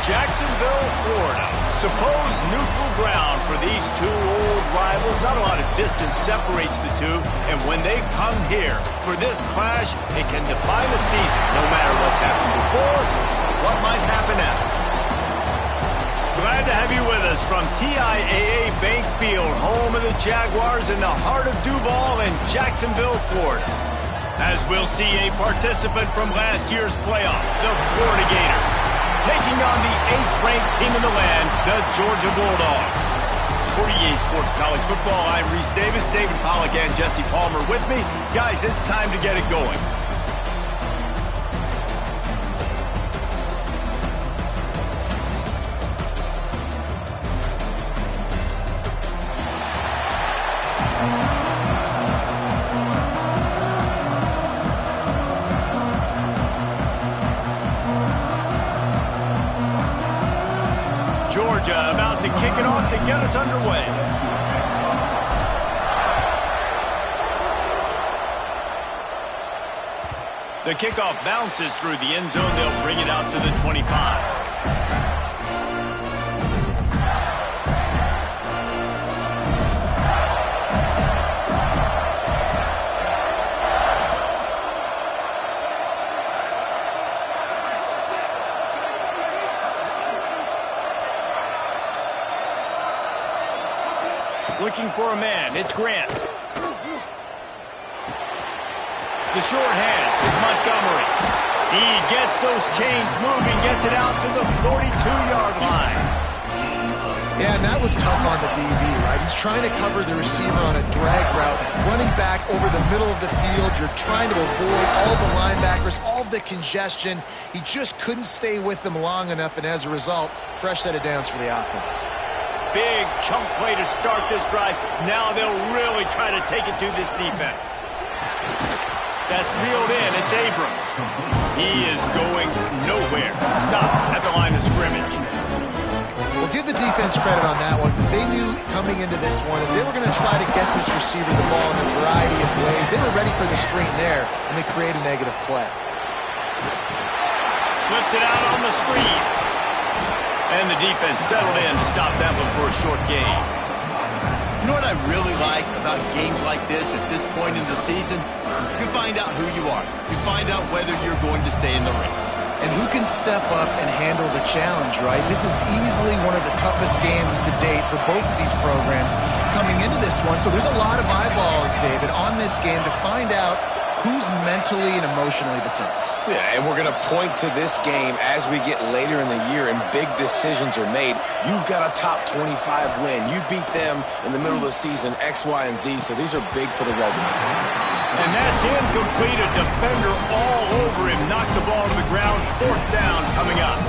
Jacksonville, Florida. Supposed neutral ground for these two old rivals. Not a lot of distance separates the two, and when they come here for this clash, it can define a season, no matter what's happened before, what might happen after. Glad to have you with us from TIAA Bank Field, home of the Jaguars in the heart of Duval in Jacksonville, Florida. As we'll see a participant from last year's playoff, the Florida Gators, taking on the 8th-ranked team in the land, the Georgia Bulldogs. For EA Sports College Football, I'm Reese Davis, David Pollack, and Jesse Palmer with me. Guys, it's time to get it going. Georgia about to kick it off to get us underway. The kickoff bounces through the end zone. They'll bring it out to the 25. Looking for a man. It's Grant. The short hands. It's Montgomery. He gets those chains moving, gets it out to the 42-yard line. Yeah, and that was tough on the DB, right? He's trying to cover the receiver on a drag route, running back over the middle of the field. You're trying to avoid all the linebackers, all of the congestion. He just couldn't stay with them long enough, and as a result, fresh set of downs for the offense. Big chunk play to start this drive. Now they'll really try to take it to this defense. That's reeled in. It's Abrams. He is going nowhere. Stop at the line of scrimmage. Well, give the defense credit on that one because they knew coming into this one that they were going to try to get this receiver the ball in a variety of ways. They were ready for the screen there, and they create a negative play. Flips it out on the screen. And the defense settled in to stop that one for a short gain. You know what I really like about games like this at this point in the season? You find out who you are. You find out whether you're going to stay in the race. And who can step up and handle the challenge, right? This is easily one of the toughest games to date for both of these programs coming into this one. So there's a lot of eyeballs, David, on this game to find out who's mentally and emotionally the toughest. Yeah, and we're going to point to this game as we get later in the year and big decisions are made. You've got a top 25 win. You beat them in the middle of the season, X, Y, and Z, so these are big for the resume. And that's incomplete. A defender all over him. Knocked the ball to the ground. 4th down coming up.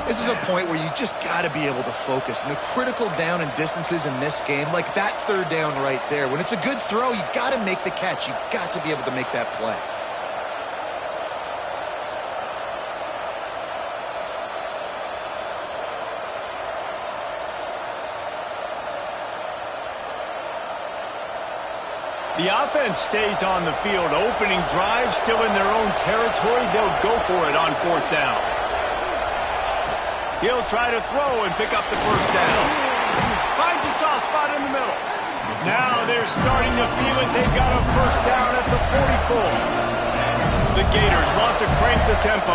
This is a point where you just got to be able to focus. And the critical down and distances in this game, like that 3rd down right there, when it's a good throw, you got to make the catch. You got to be able to make that play. The offense stays on the field. Opening drive, still in their own territory. They'll go for it on 4th down. He'll try to throw and pick up the 1st down. Finds a soft spot in the middle. Now they're starting to feel it. They've got a 1st down at the 44. The Gators want to crank the tempo.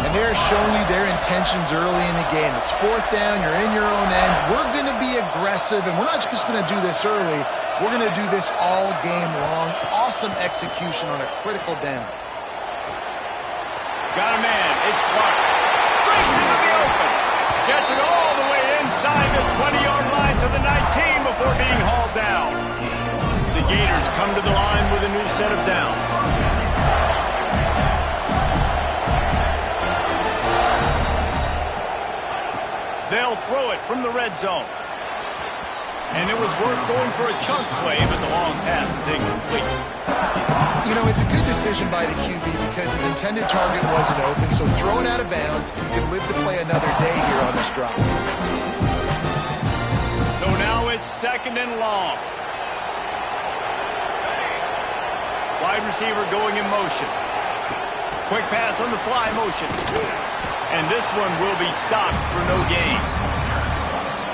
And they're showing you their intentions early in the game. It's 4th down. You're in your own end. We're going to be aggressive, and we're not just going to do this early. We're going to do this all game long. Awesome execution on a critical down. Got a man. It's Clark. Breaks into the open. Gets it all the way inside the 20-yard line to the 19 before being hauled down. The Gators come to the line with a new set of downs. They'll throw it from the red zone. And it was worth going for a chunk play, but the long pass is incomplete. You know, it's a good decision by the QB because his intended target wasn't open, so throw it out of bounds, and you can live to play another day here on this drive. So now it's 2nd and long. Wide receiver going in motion. Quick pass on the fly motion. And this one will be stopped for no gain.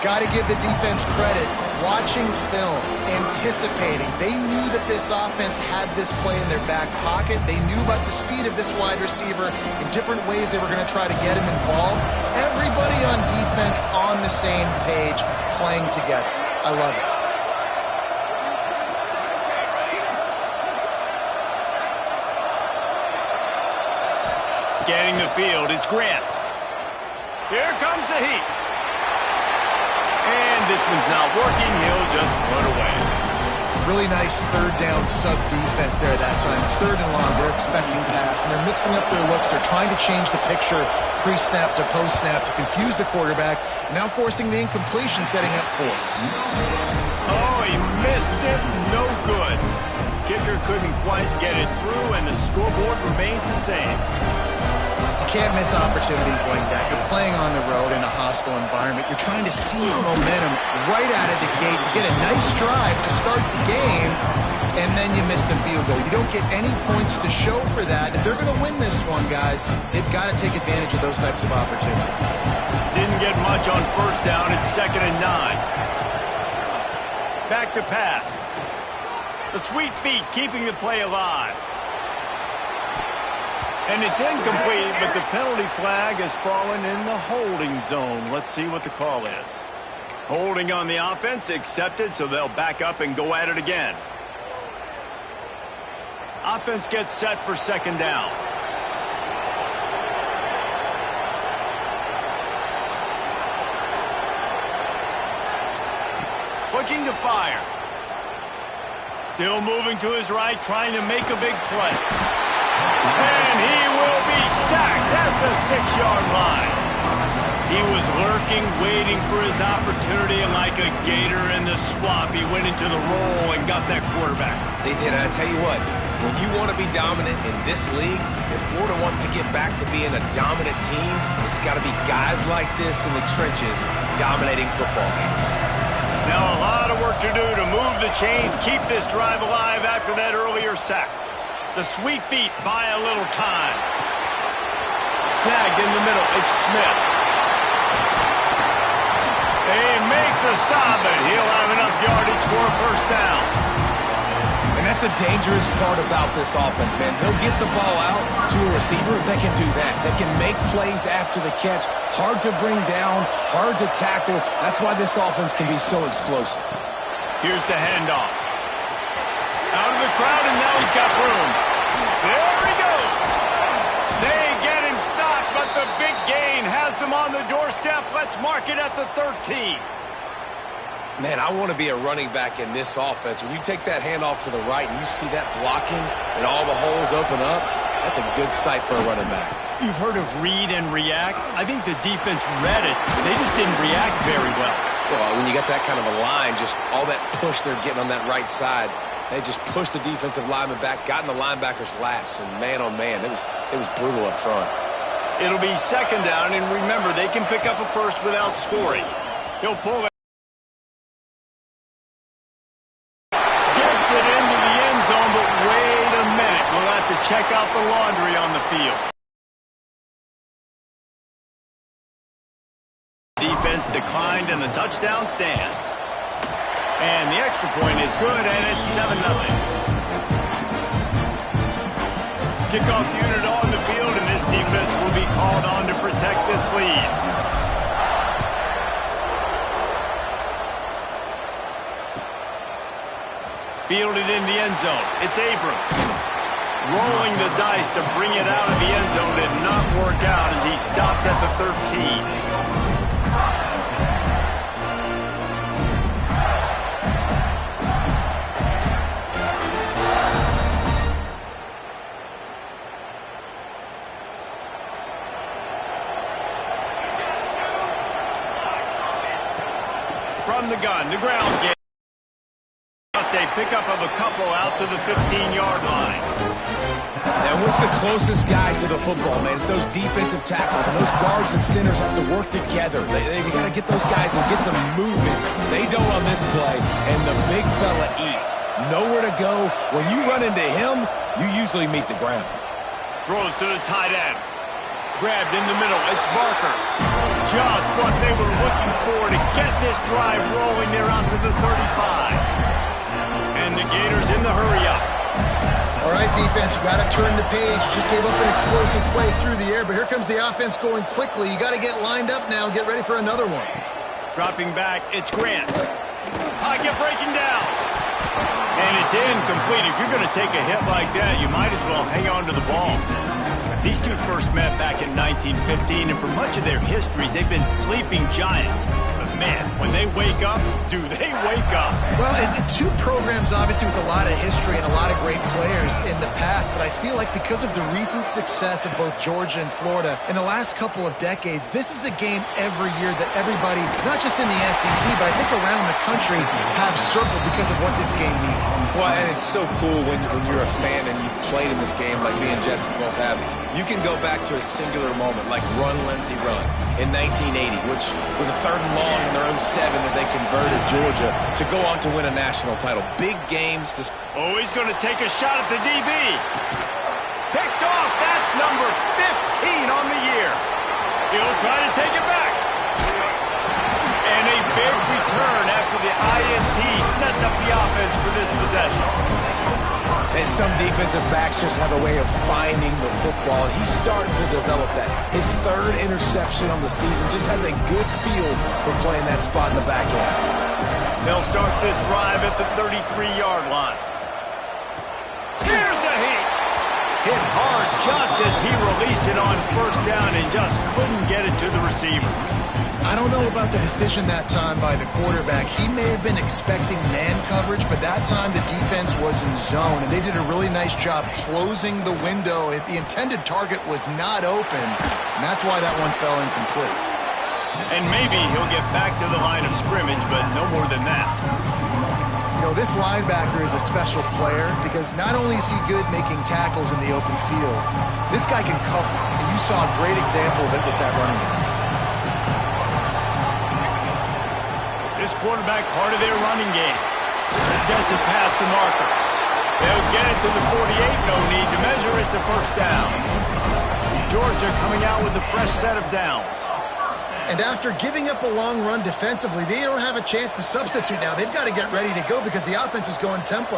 Got to give the defense credit. Watching film, anticipating. They knew that this offense had this play in their back pocket. They knew about the speed of this wide receiver in different ways they were going to try to get him involved. Everybody on defense on the same page, playing together. I love it. Scanning the field, it's Grant. Here comes the heat. And this one's not working. He'll just throw it away. Really nice 3rd down sub defense there that time. It's 3rd and long. They're expecting pass, and they're mixing up their looks. They're trying to change the picture pre-snap to post-snap to confuse the quarterback, now forcing the incompletion, setting up 4th. Oh, he missed it. No good. Kicker couldn't quite get it through, and the scoreboard remains the same. Can't miss opportunities like that. You're playing on the road in a hostile environment. You're trying to seize momentum right out of the gate. You get a nice drive to start the game, and then you miss the field goal. You don't get any points to show for that. If they're going to win this one, guys, they've got to take advantage of those types of opportunities. Didn't get much on 1st down. It's 2nd and 9. Back to pass. The sweet feet keeping the play alive. And it's incomplete, but the penalty flag has fallen in the holding zone. Let's see what the call is. Holding on the offense, accepted, so they'll back up and go at it again. Offense gets set for 2nd down. Looking to fire. Still moving to his right, trying to make a big play. And he will be sacked at the 6-yard line. He was lurking, waiting for his opportunity, and like a gator in the swamp, he went into the roll and got that quarterback. They did, and I tell you what, when you want to be dominant in this league, if Florida wants to get back to being a dominant team, it's got to be guys like this in the trenches dominating football games. Now a lot of work to do to move the chains, keep this drive alive after that earlier sack. The sweet feet buy a little time. Snagged in the middle. It's Smith. They make the stop, but he'll have enough yardage for a 1st down. And that's the dangerous part about this offense, man. They'll get the ball out to a receiver. They can do that. They can make plays after the catch. Hard to bring down, hard to tackle. That's why this offense can be so explosive. Here's the handoff. Out of the crowd, and now he's got room. There he goes. They get him stopped, but the big gain has them on the doorstep. Let's mark it at the 13. Man, I want to be a running back in this offense. When you take that handoff to the right and you see that blocking and all the holes open up, that's a good sight for a running back. You've heard of read and react. I think the defense read it. They just didn't react very well. Well, when you get that kind of a line, just all that push they're getting on that right side, they just pushed the defensive lineman back, got in the linebacker's laps, and man, oh man, it was brutal up front. It'll be 2nd down, and remember, they can pick up a 1st without scoring. He'll pull it. Gets it into the end zone, but wait a minute. We'll have to check out the laundry on the field. Defense declined, and the touchdown stands. And the extra point is good, and it's 7-0. Kickoff unit on the field, and this defense will be called on to protect this lead. Fielded in the end zone. It's Abrams. Rolling the dice to bring it out of the end zone did not work out as he stopped at the 13. From the gun, the ground game. Just a pickup of a couple out to the 15-yard line. And what's the closest guy to the football, man? It's those defensive tackles, and those guards and centers have to work together. They got to get those guys and get some movement. They don't on this play, and the big fella eats. Nowhere to go. When you run into him, you usually meet the ground. Throws to the tight end. Grabbed in the middle. It's Barker. Just what they were looking for to get this drive rolling. They're out to the 35. And the Gators in the hurry-up. All right, defense, you got to turn the page. Just gave up an explosive play through the air, but here comes the offense going quickly. You got to get lined up now and get ready for another one. Dropping back, it's Grant. Pocket breaking down. And it's incomplete. If you're going to take a hit like that, you might as well hang on to the ball. These two first met back in 1915, and for much of their histories, they've been sleeping giants. But man, when they wake up, do they wake up? Well, two programs obviously with a lot of history and a lot of great players in the past, but I feel like because of the recent success of both Georgia and Florida in the last couple of decades, this is a game every year that everybody, not just in the SEC, but I think around the country, have circled because of what this game means. Well, and it's so cool when you're a fan and you played in this game like me and Jesse both have. You can go back to a singular moment like Run, Lindsey, Run in 1980, which was a 3rd and long in their own 7 that they converted Georgia to go on to win a national title. Big games. Oh, he's going to take a shot at the DB. Picked off. That's number 15 on the year. He'll try to take it back. And a big return after the INT sets up the offense for this possession. And some defensive backs just have a way of finding the football, and he's starting to develop that. His 3rd interception on the season just has a good feel for playing that spot in the back end. They'll start this drive at the 33-yard line. Here's a hit. Hit hard just as he released it on 1st down and just couldn't get it to the receiver. I don't know about the decision that time by the quarterback. He may have been expecting man coverage, but that time the defense was in zone, and they did a really nice job closing the window. The intended target was not open, and that's why that one fell incomplete. And maybe he'll get back to the line of scrimmage, but no more than that. You know, this linebacker is a special player because not only is he good making tackles in the open field, this guy can cover, and you saw a great example of it with that running game. This quarterback part of their running game. Gets it past the marker. They'll get it to the 48. No need to measure. It's a 1st down. Georgia coming out with a fresh set of downs. And after giving up a long run defensively, they don't have a chance to substitute now. They've got to get ready to go because the offense is going tempo.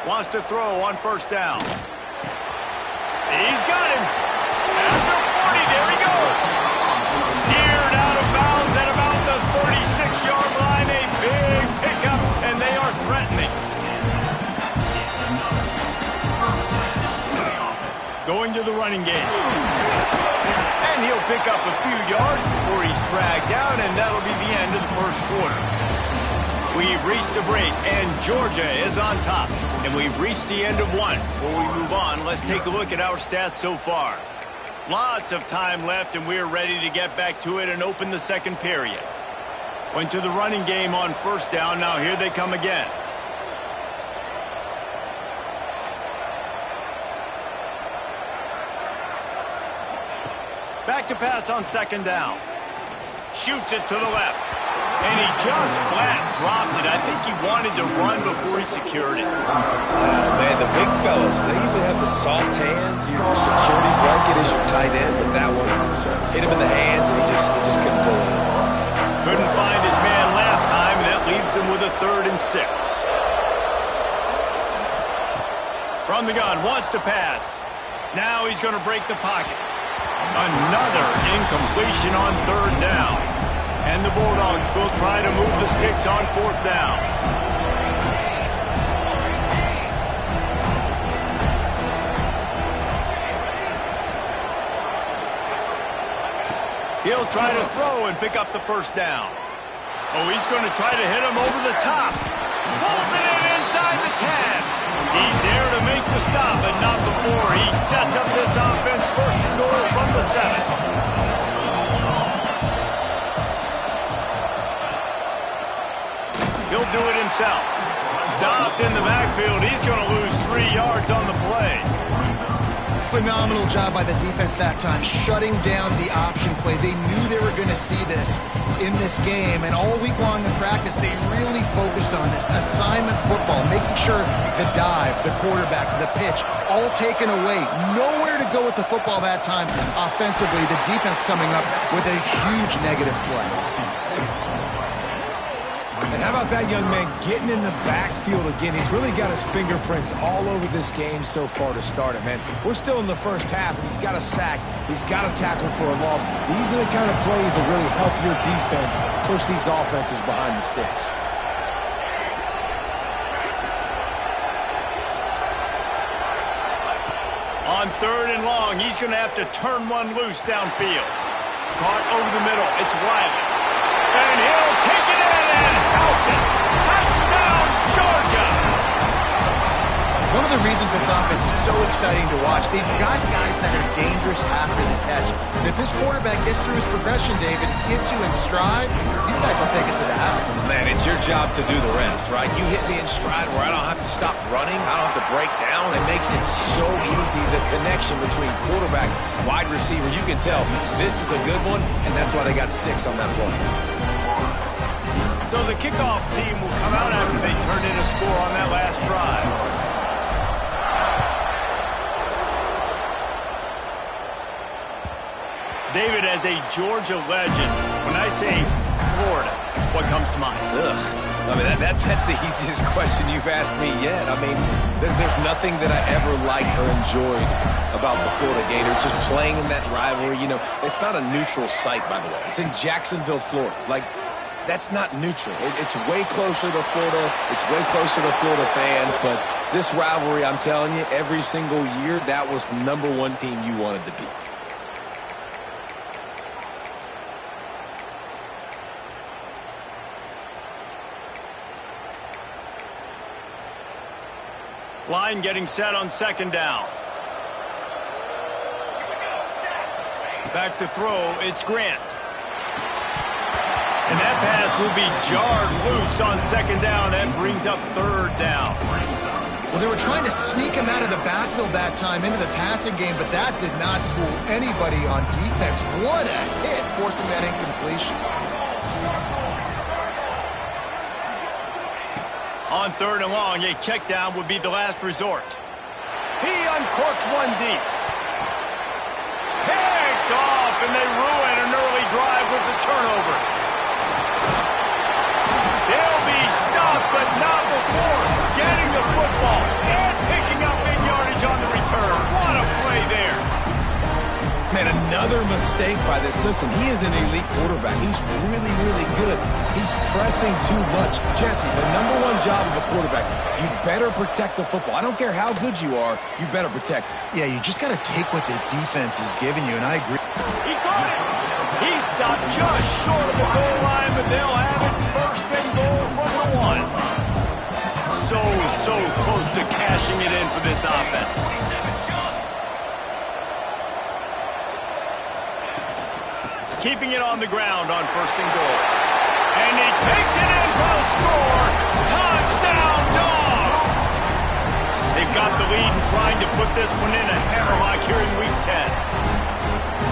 Wants to throw on 1st down. He's got him. After 40, there he goes. Steered out of bounds at about the 36-yard line. A big pickup, and they are threatening. Going to the running game. And he'll pick up a few yards before he's dragged down, and that'll be the end of the 1st quarter. We've reached the break, and Georgia is on top. And we've reached the end of one. Before we move on, let's take a look at our stats so far. Lots of time left, and we're ready to get back to it and open the 2nd period. Went to the running game on 1st down. Now here they come again. Back to pass on 2nd down. Shoots it to the left. And he just flat dropped it. I think he wanted to run before he secured it. Oh, man, the big fellas, they usually have the soft hands. Your security blanket is your tight end, but that one hit him in the hands, and he just couldn't pull it in. Couldn't find his man last time, and that leaves him with a 3rd and 6. From the gun, wants to pass. Now he's going to break the pocket. Another incompletion on 3rd down. And the Bulldogs will try to move the sticks on 4th down. He'll try to throw and pick up the 1st down. Oh, he's going to try to hit him over the top. Pulls it in inside the 10. He's there to make the stop, but not before he sets up this offense 1st and goal from the 7. himself. Stopped in the backfield. He's going to lose 3 yards on the play. Phenomenal job by the defense that time, shutting down the option play. They knew they were going to see this in this game, and all week long in practice, they really focused on this. Assignment football, making sure the dive, the quarterback, the pitch, all taken away. Nowhere to go with the football that time offensively. The defense coming up with a huge negative play. And how about that young man getting in the backfield again? He's really got his fingerprints all over this game so far to start it, man. We're still in the first half, and he's got a sack. He's got a tackle for a loss. These are the kind of plays that really help your defense push these offenses behind the sticks. On 3rd and long, he's going to have to turn one loose downfield. Caught over the middle. It's Wiley. And he'll take it in and house it. Touchdown, Georgia! One of the reasons this offense is so exciting to watch, they've got guys that are dangerous after the catch. And if this quarterback gets through his progression, David, hits you in stride, these guys will take it to the house. Man, it's your job to do the rest, right? You hit me in stride where I don't have to stop running. I don't have to break down. It makes it so easy, the connection between quarterback, wide receiver. You can tell this is a good one, and that's why they got 6 on that play. So the kickoff team will come out after they turn in a score on that last drive. David, as a Georgia legend, when I say Florida, what comes to mind? Ugh. I mean, that's the easiest question you've asked me yet. I mean, there's nothing that I ever liked or enjoyed about the Florida Gators, just playing in that rivalry. You know, it's not a neutral site, by the way. It's in Jacksonville, Florida. Like, that's not neutral. It's way closer to Florida. It's way closer to Florida fans. But this rivalry, I'm telling you, every single year, that was #1 team you wanted to beat. Line getting set on 2nd down. Back to throw, it's Grant. And that pass will be jarred loose on 2nd down. That brings up 3rd down. Well, they were trying to sneak him out of the backfield that time into the passing game, but that did not fool anybody on defense. What a hit, forcing that incompletion. On 3rd and long, a check down would be the last resort. He uncorks one deep. Picked off, and they ruin an early drive with the turnover. They'll be stopped, but not before getting the football and picking up big yardage on the return. What a play there. Man, another mistake by this. Listen, he is an elite quarterback. He's really, really good. He's pressing too much. Jesse, the #1 job of a quarterback, you better protect the football. I don't care how good you are, you better protect it. Yeah, you just got to take what the defense is giving you, and I agree. He caught it. He stopped just short of the goal line, but they'll have it 1st and goal from the 1. So close to cashing it in for this offense. Keeping it on the ground on 1st and goal. And he takes it in for the score. Touchdown, Dogs! They've got the lead and trying to put this one in a hammerlock here in Week 10.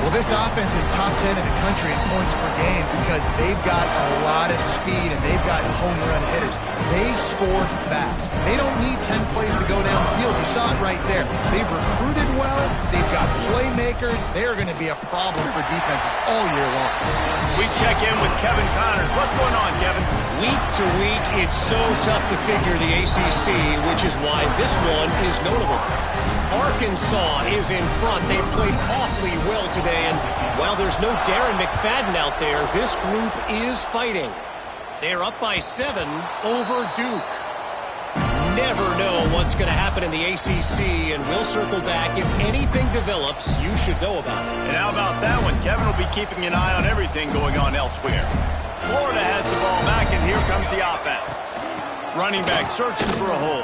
Well, this offense is top 10 in the country in points per game because they've got a lot of speed and they've got home run hitters. They score fast. They don't need 10 plays to go down the field. You saw it right there. They've recruited well. They've got playmakers. They're going to be a problem for defenses all year long. We check in with Kevin Connors. What's going on, Kevin? Week to week, it's so tough to figure the ACC, which is why this one is notable. Arkansas is in front. They've played awfully well today, and while there's no Darren McFadden out there, this group is fighting. They're up by 7 over Duke. Never know what's going to happen in the ACC, and we'll circle back. If anything develops, you should know about it. And how about that one? Kevin will be keeping an eye on everything going on elsewhere. Florida has the ball back, and here comes the offense. Running back searching for a hole.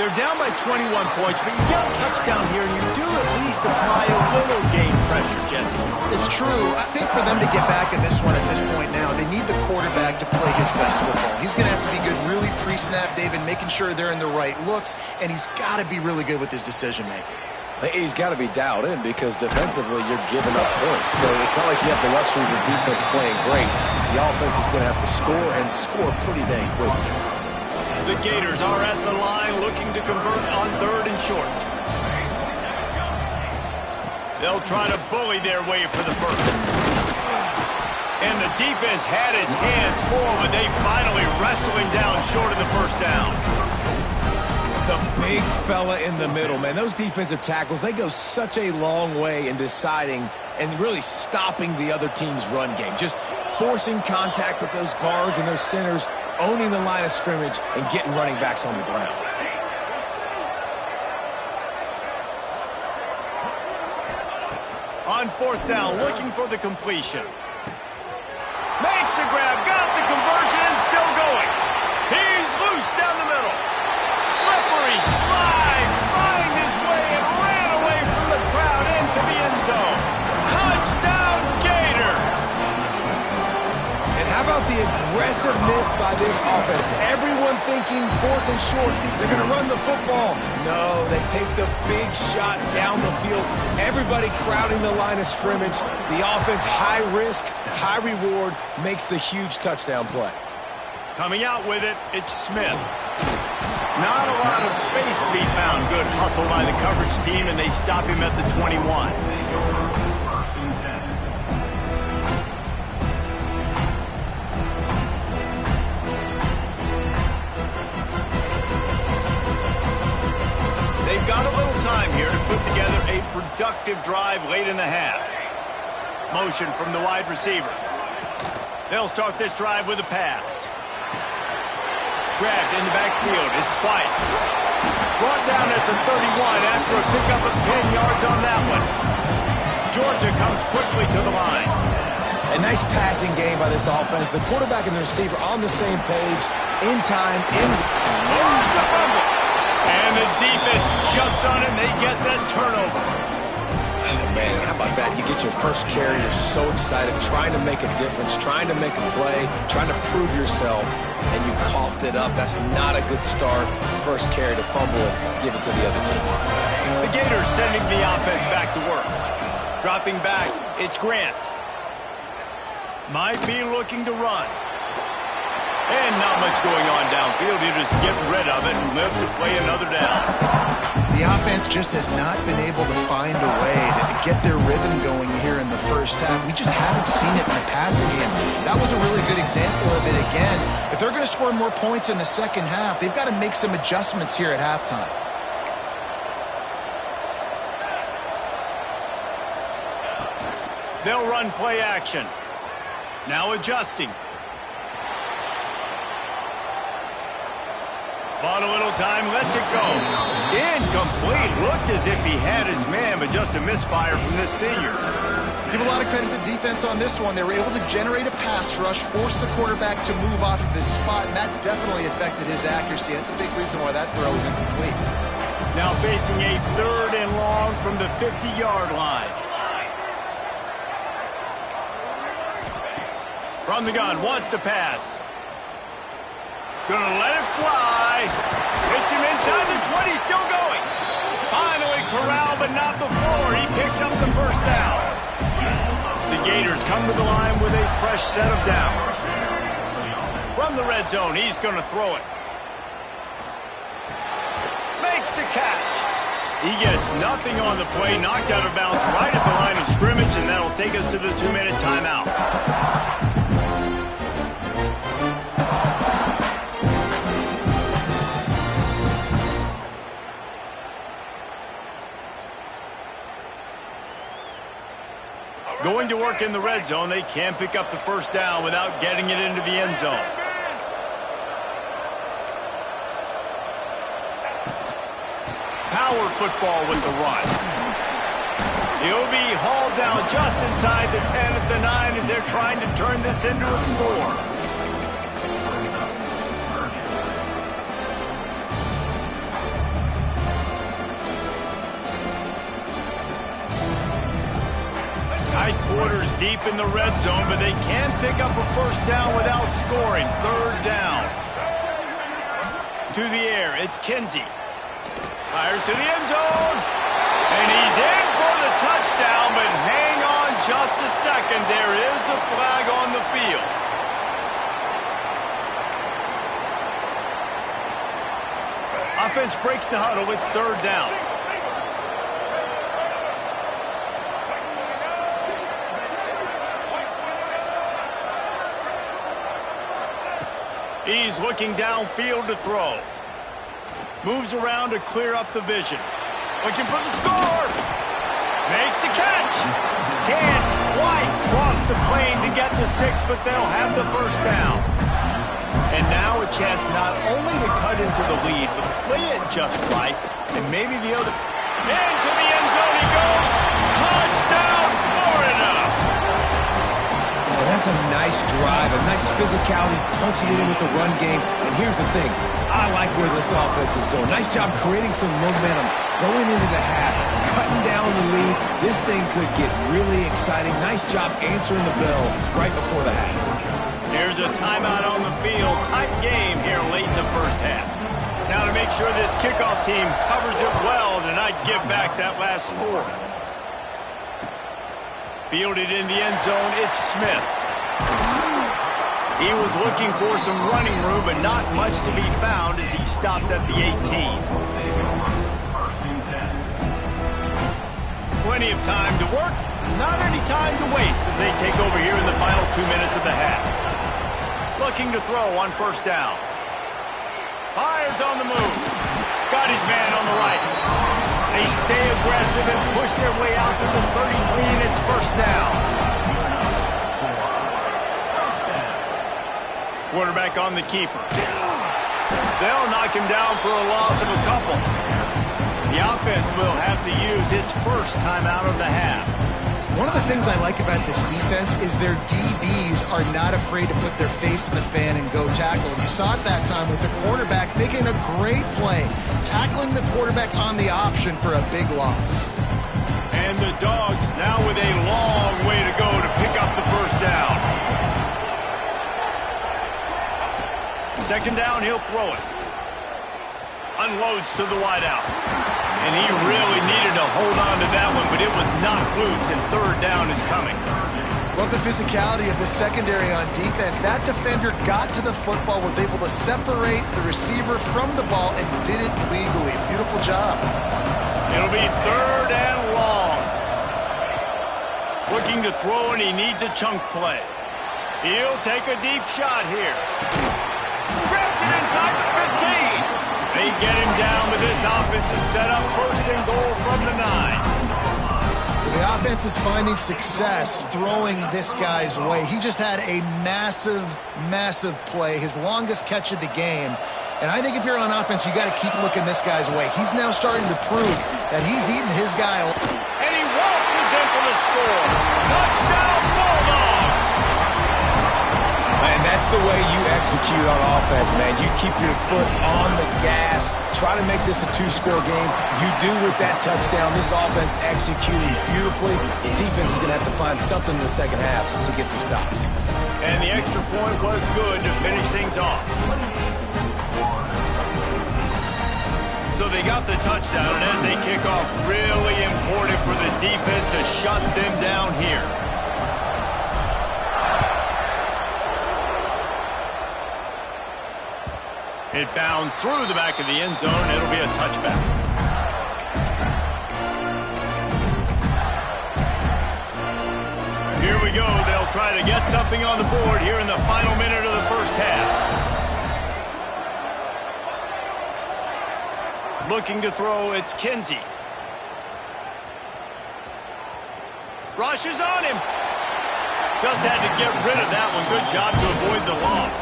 They're down by 21 points, but you get a touchdown here, and you do at least apply a little game pressure, Jesse. It's true. I think for them to get back in this one at this point now, they need the quarterback to play his best football. He's going to have to be good really pre-snap, David, making sure they're in the right looks, and he's got to be really good with his decision-making. He's got to be dialed in because defensively you're giving up points. So it's not like you have the luxury of your defense playing great. The offense is going to have to score and score pretty dang quickly. The Gators are at the line looking to convert on 3rd and short. They'll try to bully their way for the first. And the defense had its hands full, but they finally wrestle him down short of the first down. The big fella in the middle, man. Those defensive tackles, they go such a long way in deciding and really stopping the other team's run game. Just forcing contact with those guards and those centers, owning the line of scrimmage, and getting running backs on the ground. On 4th down, looking for the completion. Makes the grab, got the conversion, and still going. He's loose down the middle. Slippery slide, find his way and ran away from the crowd into the end zone. Touchdown, Gator! And how about the aggressiveness by this offense? Everyone thinking 4th and short, they're going to run the football. No, they take the big shot down the field. Everybody crowding the line of scrimmage. The offense, high risk, high reward, makes the huge touchdown play. Coming out with it, it's Smith. Not a lot of space to be found. Good hustle by the coverage team, and they stop him at the 21. They've got a little time here to put together a productive drive late in the half. Motion from the wide receiver. They'll start this drive with a pass. Grabbed in the backfield. It's White. Brought down at the 31 after a pickup of 10 yards on that one. Georgia comes quickly to the line. A nice passing game by this offense. The quarterback and the receiver on the same page, in time, Oh, it's a fumble. And the defense jumps on it, and they get that turnover. Oh, man, how about that? You get your first carry, you're so excited, trying to make a difference, trying to make a play, trying to prove yourself, and you coughed it up. That's not a good start. First carry to fumble it, give it to the other team. The Gators sending the offense back to work. Dropping back, it's Grant. Might be looking to run. And not much going on downfield. You just get rid of it and live to play another down. The offense just has not been able to find a way to get their rhythm going here in the first half. We just haven't seen it in the passing game. That was a really good example of it again. If they're going to score more points in the second half, they've got to make some adjustments here at halftime. They'll run play action. Now adjusting. Bought a little time, lets it go. Incomplete. Looked as if he had his man, but just a misfire from this senior. Give a lot of credit to the defense on this one. They were able to generate a pass rush, force the quarterback to move off of his spot, and that definitely affected his accuracy. That's a big reason why that throw is incomplete. Now facing a 3rd and long from the 50-yard line. From the gun, wants to pass. Gonna let it fly. Hits him inside the 20, still going. Finally corralled, but not before. He picks up the first down. The Gators come to the line with a fresh set of downs. From the red zone, he's gonna throw it. Makes the catch. He gets nothing on the play, knocked out of bounds right at the line of scrimmage, and that'll take us to the 2-minute timeout. Going to work in the red zone, they can't pick up the first down without getting it into the end zone. Power football with the run. He'll be hauled down just inside the 10 at the 9 as they're trying to turn this into a score. deep in the red zone, but they can pick up a first down without scoring. Third down. To the air, it's Kinsey. Fires to the end zone. And he's in for the touchdown, but hang on just a second. There is a flag on the field. Offense breaks the huddle. It's third down. He's looking downfield to throw. Moves around to clear up the vision. Looking for the score. Makes the catch. Can't quite cross the plane to get the 6, but they'll have the first down. And now a chance not only to cut into the lead, but play it just right. And maybe the other... Into the end zone he goes. Touchdown, Florida. Well, that's a nice drive, a nice physicality, punching it in with the run game. And here's the thing. I like where this offense is going. Nice job creating some momentum, going into the half, cutting down the lead. This thing could get really exciting. Nice job answering the bell right before the half. Here's a timeout on the field. Tight game here late in the first half. Now to make sure this kickoff team covers it well to not give back that last score. Fielded in the end zone, it's Smith. He was looking for some running room, but not much to be found as he stopped at the 18. Plenty of time to work, not any time to waste as they take over here in the final 2 minutes of the half. Looking to throw on first down. Fires on the move. Got his man on the right. They stay aggressive and push their way out to the 33, and it's first down. Quarterback on the keeper. They'll knock him down for a loss of a couple. The offense will have to use its first timeout of the half. One of the things I like about this defense is their DBs are not afraid to put their face in the fan and go tackle. And you saw it that time with the quarterback making a great play, tackling the quarterback on the option for a big loss. And the Dogs now with a long way to go to pick up the first down. Second down, he'll throw it. Unloads to the wideout. And he really needed to hold on to that one, but it was knocked loose, and third down is coming. Love the physicality of the secondary on defense. That defender got to the football, was able to separate the receiver from the ball, and did it legally. Beautiful job. It'll be third and long. Looking to throw, and he needs a chunk play. He'll take a deep shot here. Grabs it inside the 15. They get him down, but this offense is set up first and goal from the 9. The offense is finding success throwing this guy's way. He just had a massive, massive play, his longest catch of the game. And I think if you're on offense, you got to keep looking this guy's way. He's now starting to prove that he's eating his guy. And he waltzes in for the score. Touchdown, Bulldogs! And that's the way you execute on offense, man. You keep your foot on the gas, try to make this a two-score game. You do with that touchdown. This offense executing beautifully. The defense is going to have to find something in the second half to get some stops. And the extra point was good to finish things off. So they got the touchdown, and as they kick off, really important for the defense to shut them down here. It bounds through the back of the end zone. It'll be a touchback. Here we go. They'll try to get something on the board here in the final minute of the first half. Looking to throw, it's Kinsey. Rushes on him. Just had to get rid of that one. Good job to avoid the loss.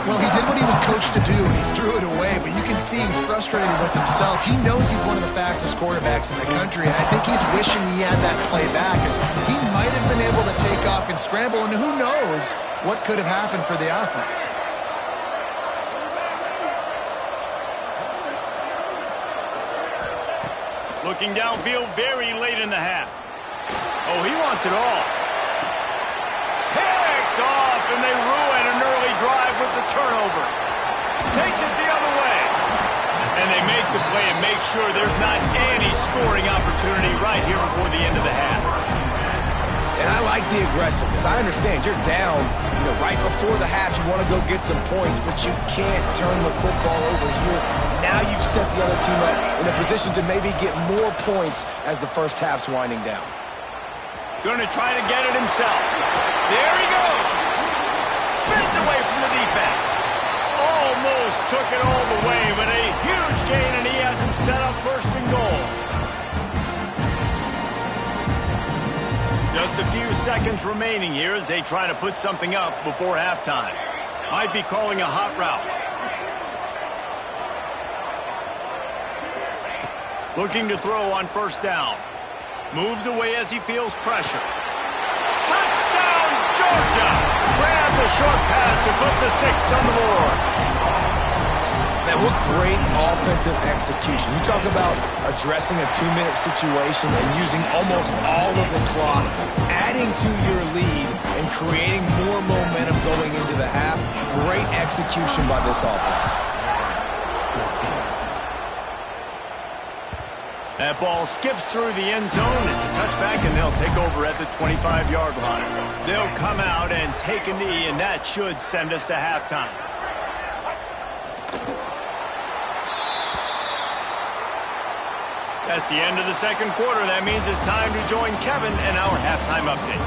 Well, he did what he was coached to do, and he threw it away. But you can see he's frustrated with himself. He knows he's one of the fastest quarterbacks in the country, and I think he's wishing he had that play back, because he might have been able to take off and scramble, and who knows what could have happened for the offense. Looking downfield very late in the half. Oh, he wants it all. a turnover. Takes it the other way. And they make the play and make sure there's not any scoring opportunity right here before the end of the half. And I like the aggressiveness. I understand you're down, right before the half. You want to go get some points, but you can't turn the football over here. Now you've set the other team up in a position to maybe get more points as the first half's winding down. Going to try to get it himself. There he goes. Spins away from the defense. Almost took it all the way, but a huge gain, and he has him set up first and goal. Just a few seconds remaining here as they try to put something up before halftime. Might be calling a hot route. Looking to throw on first down. Moves away as he feels pressure. Touchdown, Georgia! Grab the short pass to put the 6 on the board. Man, what great offensive execution. You talk about addressing a 2-minute situation and using almost all of the clock, adding to your lead and creating more momentum going into the half. Great execution by this offense. That ball skips through the end zone. It's a touchback, and they'll take over at the 25-yard line. They'll come out and take a knee, and that should send us to halftime. That's the end of the second quarter. That means it's time to join Kevin and our halftime update.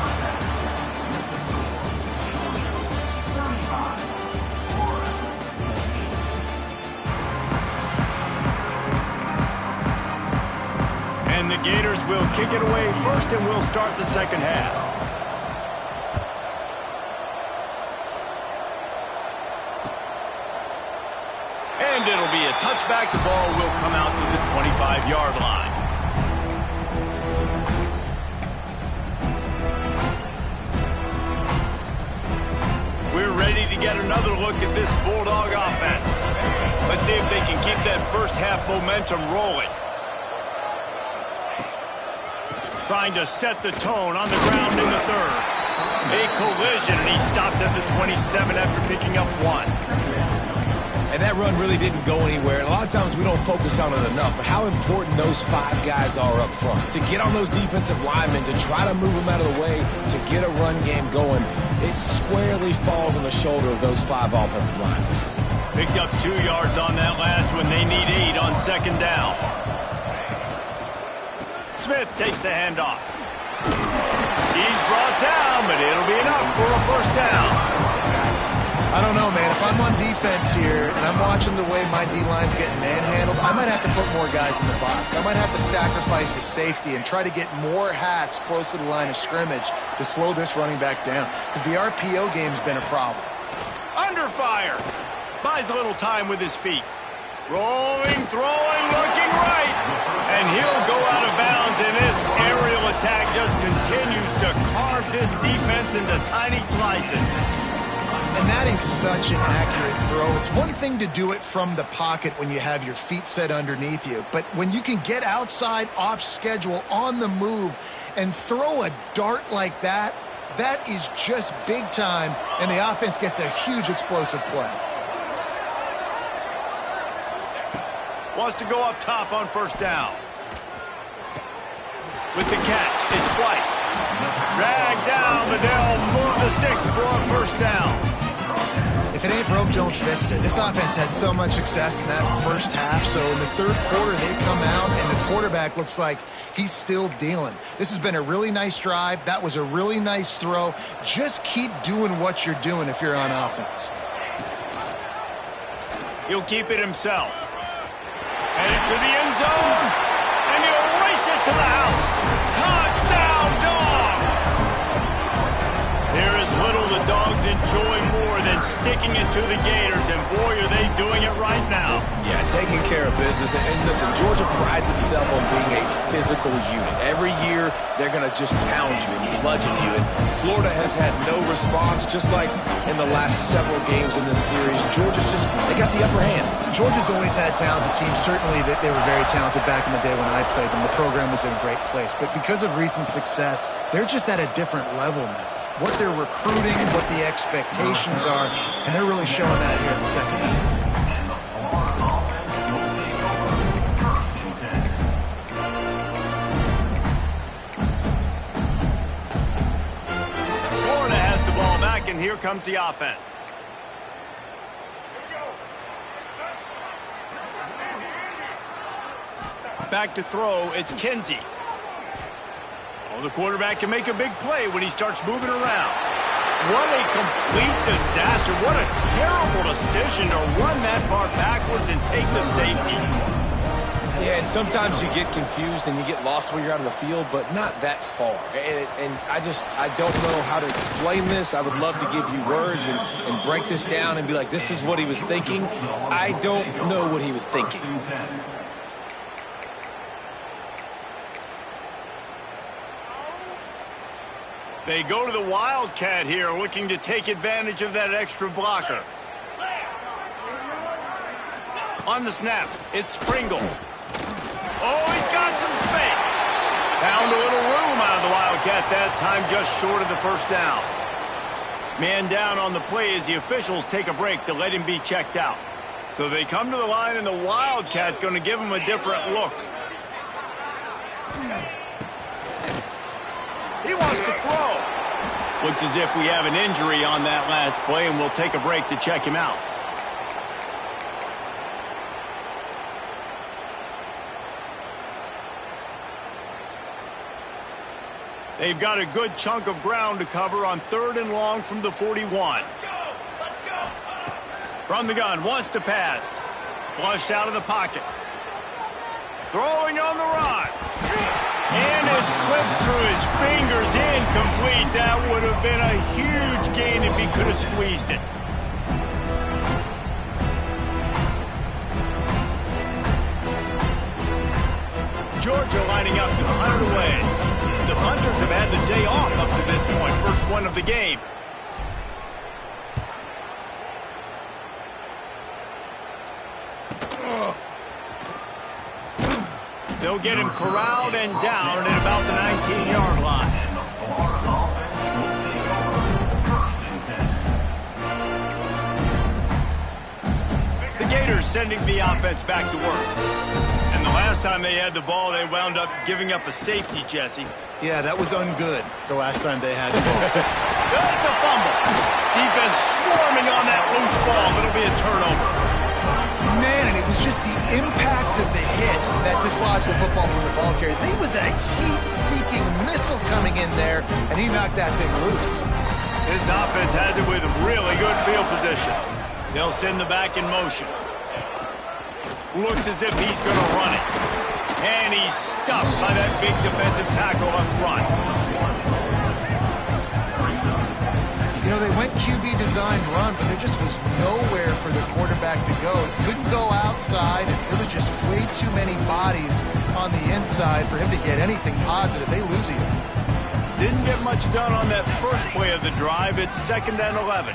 And the Gators will kick it away first, and we'll start the second half. And it'll be a touchback. The ball will come out to the 25-yard line. We're ready to get another look at this Bulldog offense. Let's see if they can keep that first half momentum rolling. Trying to set the tone on the ground in the third. A collision, and he stopped at the 27 after picking up 1. And that run really didn't go anywhere. And a lot of times we don't focus on it enough, but how important those 5 guys are up front. To get on those defensive linemen, to try to move them out of the way, to get a run game going, it squarely falls on the shoulder of those 5 offensive linemen. Picked up 2 yards on that last one. They need 8 on second down. Smith takes the handoff. He's brought down, but it'll be enough for a first down. I don't know, man. If I'm on defense here and I'm watching the way my D-line's getting manhandled, I might have to put more guys in the box. I might have to sacrifice the safety and try to get more hats close to the line of scrimmage to slow this running back down, because the RPO game's been a problem. Under fire. Buys a little time with his feet. Rolling, throwing, looking right. And he'll go out of bounds, and this aerial attack just continues to carve this defense into tiny slices. And that is such an accurate throw. It's one thing to do it from the pocket when you have your feet set underneath you, but when you can get outside, off schedule, on the move, and throw a dart like that, that is just big time, and the offense gets a huge explosive play. Wants to go up top on first down. With the catch, it's White. Dragged down, but they'll move the sticks for a first down. If it ain't broke, don't fix it. This offense had so much success in that first half, so in the third quarter they come out and the quarterback looks like he's still dealing. This has been a really nice drive. That was a really nice throw. Just keep doing what you're doing if you're on offense. He'll keep it himself. Headed to the end zone, and he'll race it to the house. Touchdown, Dogs! There is little the Dogs enjoy more than sticking it to the Gators, and boy, are they doing it right now. Yeah, taking care of business. And listen, Georgia prides itself on being a physical unit. Every year, they're going to just pound you and bludgeon you. And Florida has had no response, just like in the last several games in this series. Georgia's just, they got the upper hand. Georgia's always had talented teams. Certainly that they were very talented back in the day when I played them. The program was in a great place. But because of recent success, they're just at a different level now. what they're recruiting, what the expectations are, and they're really showing that here in the second half. Florida has the ball back, and here comes the offense. Back to throw, it's Kinsey. Oh, the quarterback can make a big play when he starts moving around. What a complete disaster. What a terrible decision to run that far backwards and take the safety. Yeah, and sometimes you get confused and you get lost when you're out of the field, but not that far. And I don't know how to explain this. I would love to give you words and break this down and be like, this is what he was thinking. I don't know what he was thinking. They go to the Wildcat here, looking to take advantage of that extra blocker. On the snap, it's Pringle. Oh, he's got some space. Found a little room out of the Wildcat that time, just short of the first down. Man down on the play as the officials take a break to let him be checked out. So they come to the line, and the Wildcat going to give him a different look. He wants to throw. Looks as if we have an injury on that last play, and we'll take a break to check him out. They've got a good chunk of ground to cover on 3rd and long from the 41. From the gun, wants to pass. Flushed out of the pocket. Throwing on the run. And it slips through his fingers, incomplete. That would have been a huge gain if he could have squeezed it. Georgia lining up to punt it away. The punters have had the day off up to this point. First one of the game. They'll get him corralled and down at about the 19-yard line. The Gators sending the offense back to work. And the last time they had the ball, they wound up giving up a safety, Jesse. Yeah, that was ungood the last time they had the ball. It's a fumble. Defense swarming on that loose ball. It'll be a turnover. Man, and it was just the impact of the hit that dislodged the football from the ball carrier. There was a heat-seeking missile coming in there, and he knocked that thing loose. This offense has it with really good field position. They'll send the back in motion. Looks as if he's going to run it. And he's stuffed by that big defensive tackle up front. You know, they went QB design run, but there just was nowhere for the quarterback to go. He couldn't go outside, and it was just way too many bodies on the inside for him to get anything positive. They lose him. Didn't get much done on that first play of the drive. It's 2nd and 11.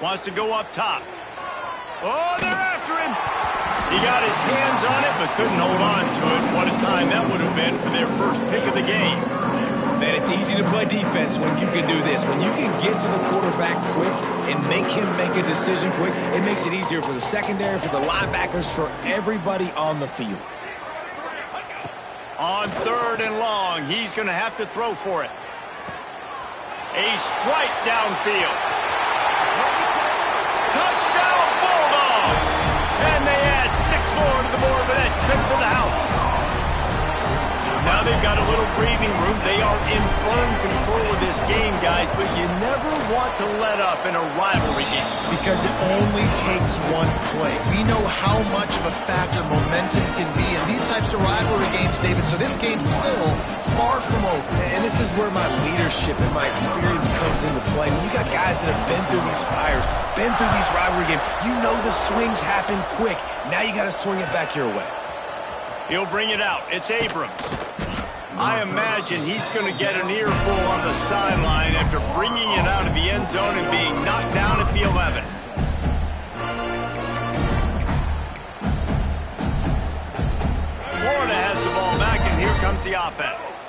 Wants to go up top. Oh, they're after him. He got his hands on it, but couldn't hold on to it. What a time that would have been for their first pick of the game. Man, it's easy to play defense when you can do this. When you can get to the quarterback quick and make him make a decision quick, it makes it easier for the secondary, for the linebackers, for everybody on the field. On 3rd and long, he's going to have to throw for it. A strike downfield. Touchdown, Bulldogs! And they add 6 more to the board with that trip to the house. Now they've got a little breathing room. They are in firm control of this game, guys, but you never want to let up in a rivalry game. Because it only takes one play. We know how much of a factor momentum can be in these types of rivalry games, David, so this game's still far from over. And this is where my leadership and my experience comes into play. When you got guys that have been through these fires, been through these rivalry games, you know the swings happen quick. Now you got to swing it back your way. He'll bring it out. It's Abrams. I imagine he's going to get an earful on the sideline after bringing it out of the end zone and being knocked down at the 11. the offense.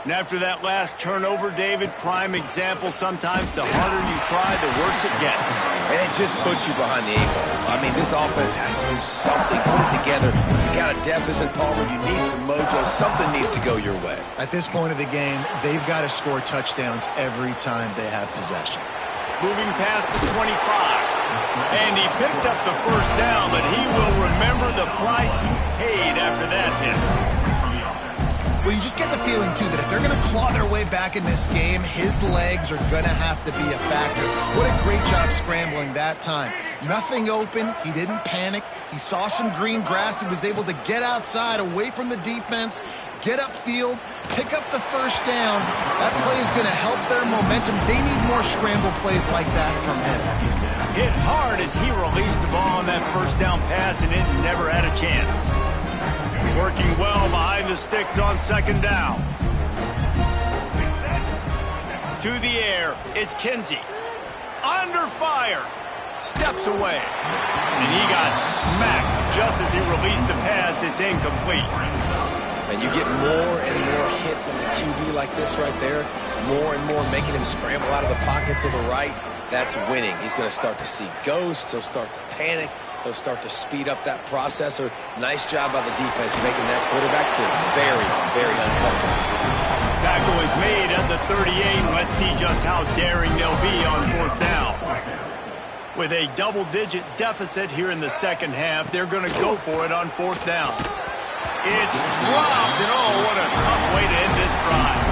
And after that last turnover, David, prime example, sometimes the harder you try, the worse it gets. And it just puts you behind the 8 ball. I mean, this offense has to do something, put it together. You got a deficit, Palmer. You need some mojo. Something needs to go your way. At this point of the game, they've got to score touchdowns every time they have possession. Moving past the 25. And he picks up the first down, but he will remember the price he paid after that hit. Well, you just get the feeling, too, that if they're going to claw their way back in this game, his legs are going to have to be a factor. What a great job scrambling that time. Nothing open. He didn't panic. He saw some green grass. He was able to get outside, away from the defense, get upfield, pick up the first down. That play is going to help their momentum. They need more scramble plays like that from him. Hit hard as he released the ball on that first down pass, and it never had a chance. Working well behind the sticks on second down. To the air, it's Kinsey. Under fire. Steps away. And he got smacked just as he released the pass. It's incomplete. And you get more and more hits on the QB like this right there. More and more making him scramble out of the pocket to the right. That's winning. He's going to start to see ghosts. He'll start to panic. He'll start to speed up that processor. Nice job by the defense making that quarterback feel very, very uncomfortable. Tackle is made at the 38. Let's see just how daring they'll be on fourth down. With a double-digit deficit here in the second half, they're going to go for it on fourth down. It's dropped, and oh, what a tough way to end this drive.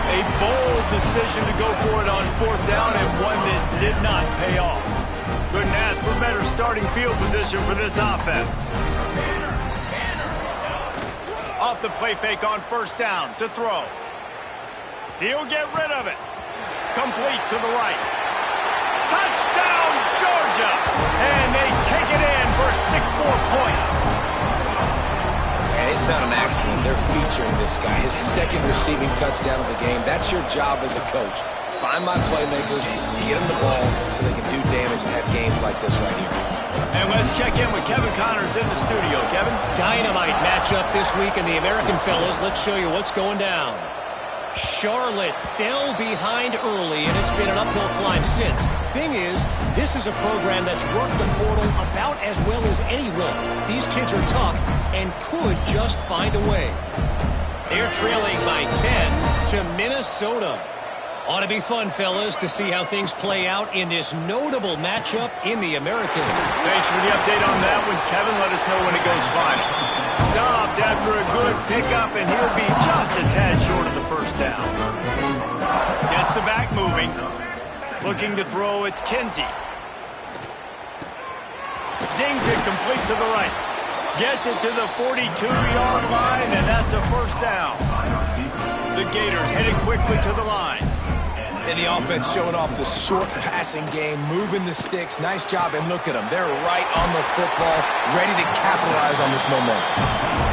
A bold decision to go for it on fourth down, and one that did not pay off. Couldn't ask for better starting field position for this offense. Off the play fake on first down to throw. He'll get rid of it. Complete to the right. Touchdown, Georgia! And they take it in for 6 more points. And it's not an accident. They're featuring this guy. His second receiving touchdown of the game. That's your job as a coach. Find my playmakers, get them the ball so they can do damage and have games like this right here. And let's check in with Kevin Connors in the studio. Kevin? Dynamite matchup this week in the American, fellas. Let's show you what's going down. Charlotte fell behind early, and it's been an uphill climb since. Thing is, this is a program that's worked the portal about as well as anyone. These kids are tough and could just find a way. They're trailing by 10 to Minnesota. Ought to be fun, fellas, to see how things play out in this notable matchup in the American. Thanks for the update on that one, Kevin. Let us know when it goes final. Stopped after a good pickup, and he'll be just a tad short of the first down. Gets the back moving. Looking to throw, it's Kinsey. Zings it complete to the right. Gets it to the 42-yard line, and that's a first down. The Gators headed quickly to the line. And the offense showing off the short passing game, moving the sticks. Nice job, and look at them. They're right on the football, ready to capitalize on this momentum.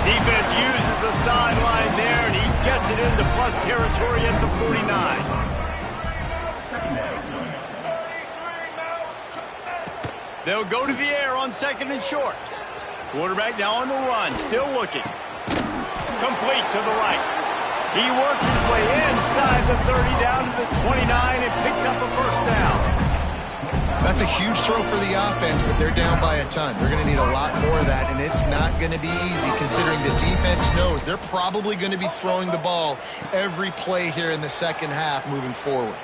Defense uses the sideline there, and he gets it into plus territory at the 49. They'll go to the air on second and short. Quarterback now on the run, still looking. Complete to the right. He works his way inside the 30 down to the 29 and picks up a first down. That's a huge throw for the offense, but they're down by a ton. They're going to need a lot more of that, and it's not going to be easy considering the defense knows they're probably going to be throwing the ball every play here in the second half moving forward.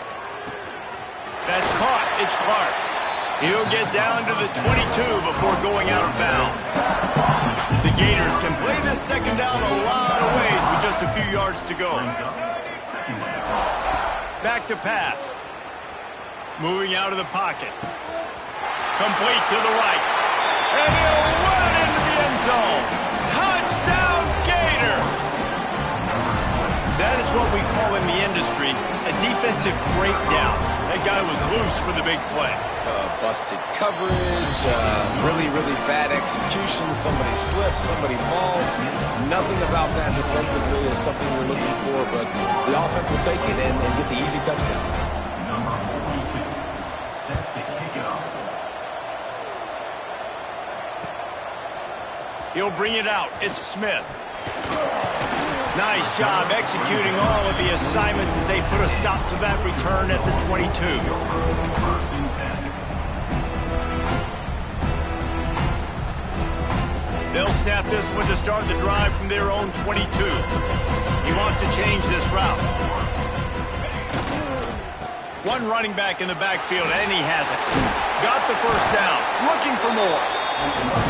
That's caught. It's Clark. He'll get down to the 22 before going out of bounds. The Gators can play this second down a lot of ways with just a few yards to go. Back to pass. Moving out of the pocket. Complete to the right. And he'll run into the end zone. Touchdown, Gators! That is what we call in the industry a defensive breakdown. That guy was loose for the big play. Busted coverage, really, really bad execution. Somebody slips, somebody falls. Nothing about that defensively is something you're looking for, but the offense will take it and get the easy touchdown. He'll bring it out. It's Smith. Nice job executing all of the assignments as they put a stop to that return at the 22. They'll snap this one to start the drive from their own 22. He wants to change this route. One running back in the backfield, and he has it. Got the first down, looking for more.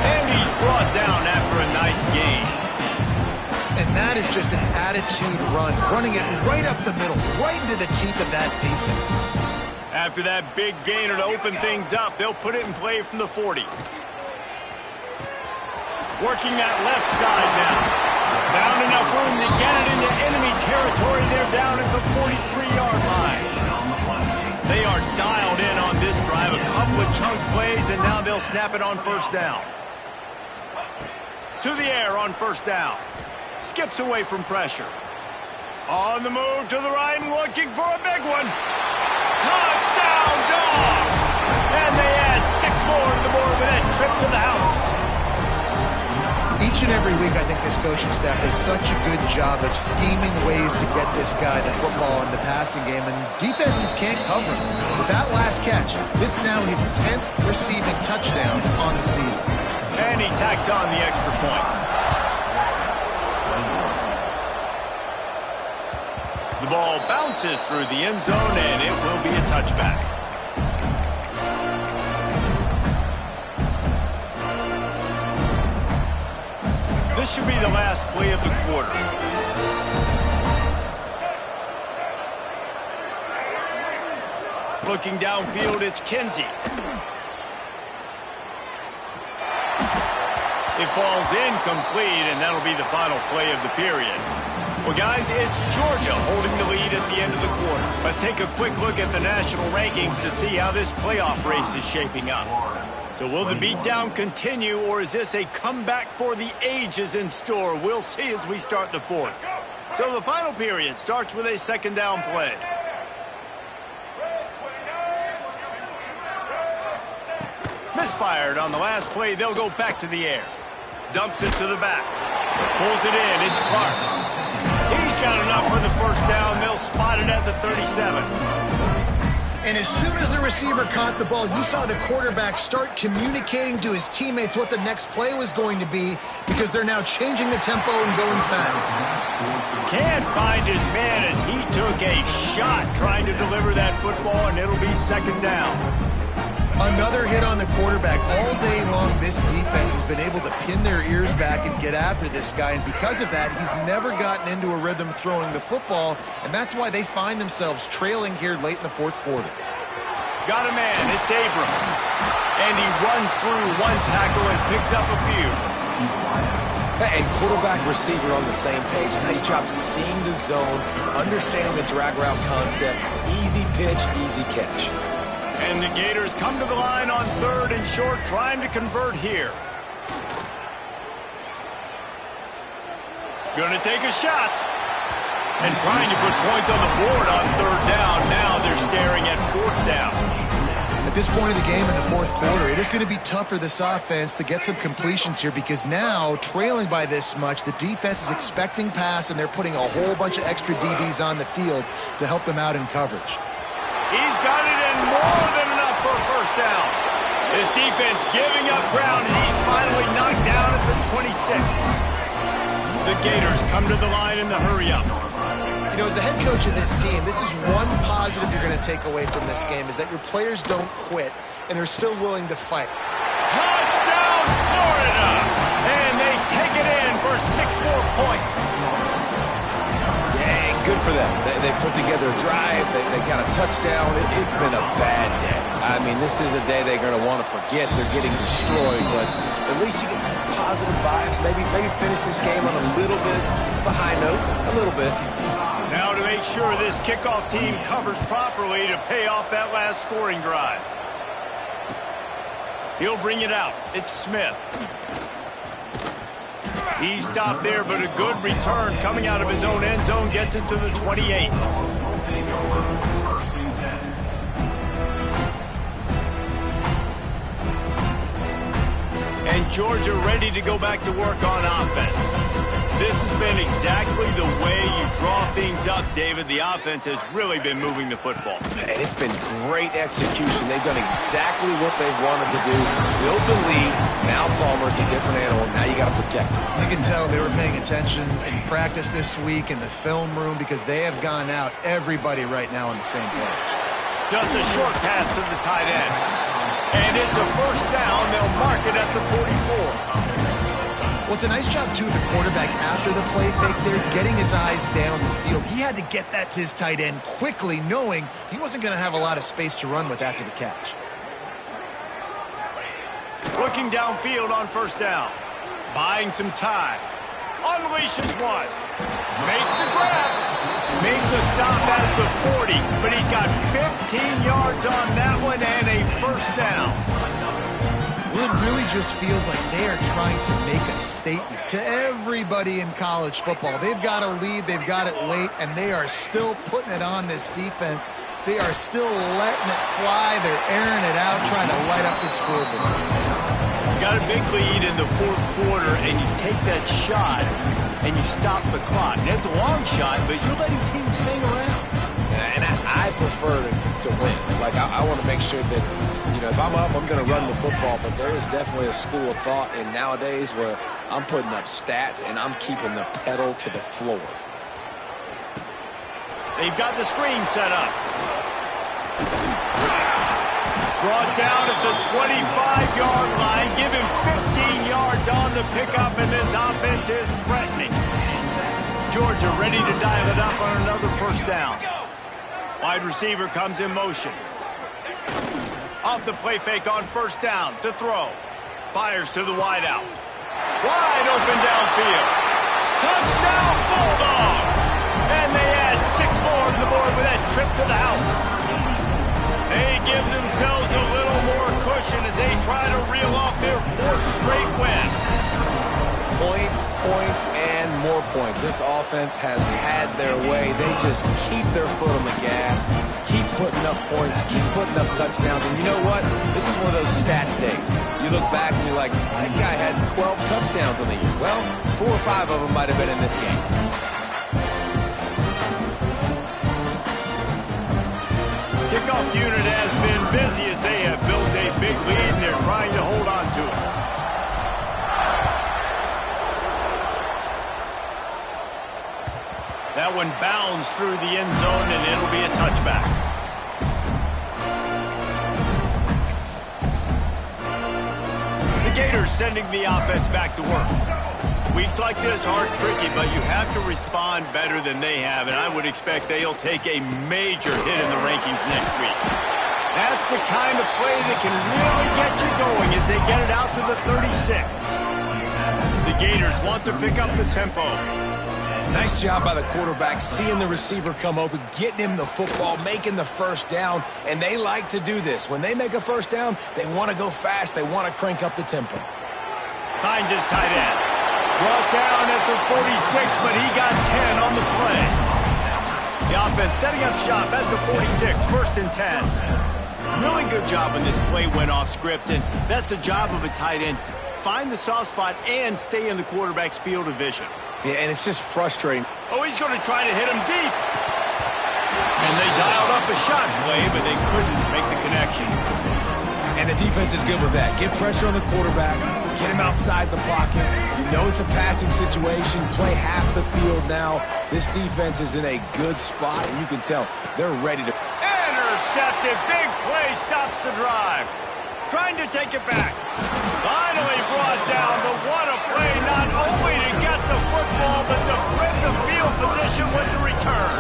And he's brought down after a nice gain. And that is just an attitude run, running it right up the middle, right into the teeth of that defense. After that big gainer to open things up, they'll put it in play from the 40. Working that left side now. Found enough room to get it into enemy territory. They're down at the 43-yard line. They are dialed in on this drive. A couple of chunk plays, and now they'll snap it on first down. To the air on first down. Skips away from pressure. On the move to the right and looking for a big one. Touchdown, Dogs! And they add 6 more to the Morbid trip to the house. Each and every week, I think this coaching staff does such a good job of scheming ways to get this guy the football in the passing game, and defenses can't cover him. With that last catch, this is now his 10th receiving touchdown on the season. And he tacks on the extra point. The ball bounces through the end zone, and it will be a touchback. This should be the last play of the quarter. Looking downfield, it's Kinsey. It falls incomplete, and that'll be the final play of the period. Well, guys, it's Georgia holding the lead at the end of the quarter. Let's take a quick look at the national rankings to see how this playoff race is shaping up. So will the beatdown continue, or is this a comeback for the ages in store? We'll see as we start the fourth. So the final period starts with a second down play. Misfired on the last play. They'll go back to the air. Dumps it to the back. Pulls it in. It's Clark. He's got enough for the first down. They'll spot it at the 37. And as soon as the receiver caught the ball, you saw the quarterback start communicating to his teammates what the next play was going to be, because they're now changing the tempo and going fast. Can't find his man as he took a shot trying to deliver that football, and it'll be second down. Another hit on the quarterback. All day long, this defense has been able to pin their ears back and get after this guy, and because of that, he's never gotten into a rhythm throwing the football, and that's why they find themselves trailing here late in the fourth quarter. Got a man, it's Abrams, and he runs through one tackle and picks up a few. And quarterback receiver on the same page. Nice job seeing the zone, understanding the drag route concept. Easy pitch, easy catch. And the Gators come to the line on third and short, trying to convert here. Going to take a shot. And trying to put points on the board on third down. Now they're staring at fourth down. At this point in the game in the fourth quarter, it is going to be tough for this offense to get some completions here, because now, trailing by this much, the defense is expecting pass, and they're putting a whole bunch of extra DBs on the field to help them out in coverage. He's got it in more than enough for a first down. This defense giving up ground, and he's finally knocked down at the 26. The Gators come to the line in the hurry-up. You know, as the head coach of this team, this is one positive you're going to take away from this game, is that your players don't quit, and they're still willing to fight. Touchdown, Florida! And they take it in for 6 more points. Yeah, good for them. They put together a drive. They got a touchdown. It's been a bad day. I mean, this is a day they're going to want to forget. They're getting destroyed, but at least you get some positive vibes. Maybe finish this game on a little bit of a high note, a little bit. Now to make sure this kickoff team covers properly to pay off that last scoring drive. He'll bring it out. It's Smith. He stopped there, but a good return coming out of his own end zone gets it to the 28. And Georgia ready to go back to work on offense. This has been exactly the way you draw things up, David. The offense has really been moving the football. And it's been great execution. They've done exactly what they've wanted to do. Build the lead. Now Palmer's a different animal. Now you got to protect him. You can tell they were paying attention in practice this week in the film room because they have gone out everybody right now on the same page. Just a short pass to the tight end. And it's a first down. They'll mark it at the 44. Well, it's a nice job, too, of the quarterback after the play fake there, getting his eyes down the field. He had to get that to his tight end quickly, knowing he wasn't going to have a lot of space to run with after the catch. Looking downfield on first down. Buying some time. Unleashes one. Makes the grab. Make the stop at the 40, but he's got 15 yards on that one and a first down. Well, it really just feels like they are trying to make a statement to everybody in college football. They've got a lead, they've got it late, and they are still putting it on this defense. They are still letting it fly. They're airing it out, trying to light up the scoreboard. Got a big lead in the fourth quarter, and you take that shot, and you stop the clock. And it's a long shot, but you're letting teams hang around. And I prefer to win. Like, I want to make sure that, you know, if I'm up, I'm going to run the football. But there is definitely a school of thought in nowadays where I'm putting up stats and I'm keeping the pedal to the floor. They've got the screen set up. Brought down at the 25-yard line. Give him 15 yards on the pickup, and this offense is threatening. Georgia ready to dial it up on another first down. Wide receiver comes in motion. Off the play fake on first down to throw. Fires to the wideout. Wide open downfield. Touchdown Bulldogs! And they add 6 more to the board with that trip to the house. They give themselves a little more cushion as they try to reel off their 4th straight win. Points, points, and more points. This offense has had their way. They just keep their foot on the gas, keep putting up points, keep putting up touchdowns. And you know what? This is one of those stats days. You look back and you're like, that guy had 12 touchdowns on the year. Well, 4 or 5 of them might have been in this game. Kickoff unit has been busy as they have built a big lead and they're trying to hold on to it. That one bounds through the end zone, and it'll be a touchback. The Gators sending the offense back to work. Weeks like this are tricky, but you have to respond better than they have, and I would expect they'll take a major hit in the rankings next week. That's the kind of play that can really get you going as they get it out to the 36. The Gators want to pick up the tempo. Nice job by the quarterback, seeing the receiver come open, getting him the football, making the first down, and they like to do this. When they make a first down, they want to go fast, they want to crank up the tempo. Finds his tight end. Brought down at the 46, but he got 10 on the play. The offense setting up shop at the 46, 1st and 10. Really good job when this play went off script, and that's the job of a tight end. Find the soft spot and stay in the quarterback's field of vision. Yeah, and it's just frustrating. Oh, he's going to try to hit him deep. And they dialed up a shot play, but they couldn't make the connection. And the defense is good with that. Get pressure on the quarterback, get him outside the pocket. You know it's a passing situation. Play half the field now. This defense is in a good spot, and you can tell they're ready to... Intercepted. Big play stops the drive. Trying to take it back. Finally brought down, but what a play, not only to get the football, but to flip the field position with the return.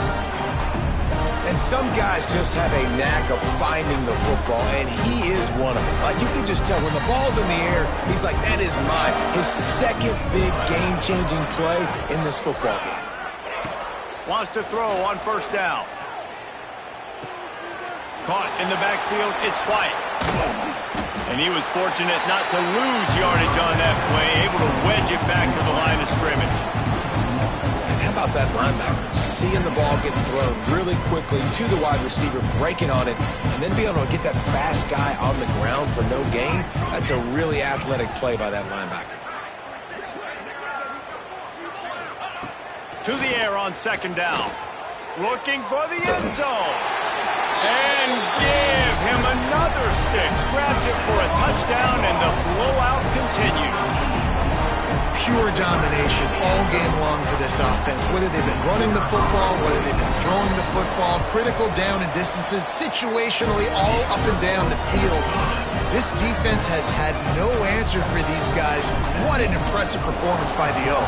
And some guys just have a knack of finding the football, and he is one of them. Like, you can just tell when the ball's in the air, he's like, that is mine. His second big game-changing play in this football game. Wants to throw on first down. Caught in the backfield, it's White. And he was fortunate not to lose yardage on that play, able to wedge it back to the line of scrimmage. And how about that linebacker? Seeing the ball get thrown really quickly to the wide receiver, breaking on it, and then be able to get that fast guy on the ground for no gain. That's a really athletic play by that linebacker. To the air on second down. Looking for the end zone. And give him another 6. Grabs it for a touchdown, and the blowout continues. Pure domination all game long for this offense. Whether they've been running the football, whether they've been throwing the football, critical down and distances, situationally all up and down the field. This defense has had no answer for these guys. What an impressive performance by the O.